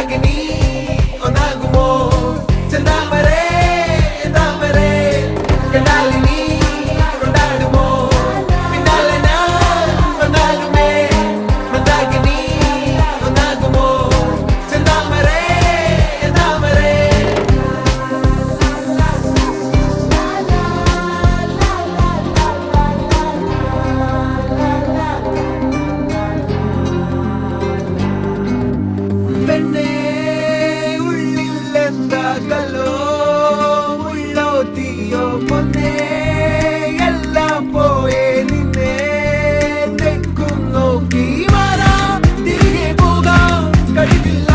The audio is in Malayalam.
മന്ദാകിനി ഒന്നാകുമോ ചെന്താമരേ താമരേ കണ്ടാലിനി കൊണ്ടാടുമോ പിന്നാലെ ഞാൻ വന്നാലുമേ മന്ദാകിനി ഒന്നാകുമോ ചെന്താമരേ താമരേ പെണ്ണേ ഉള്ളിൽ എന്താ കല്ലോ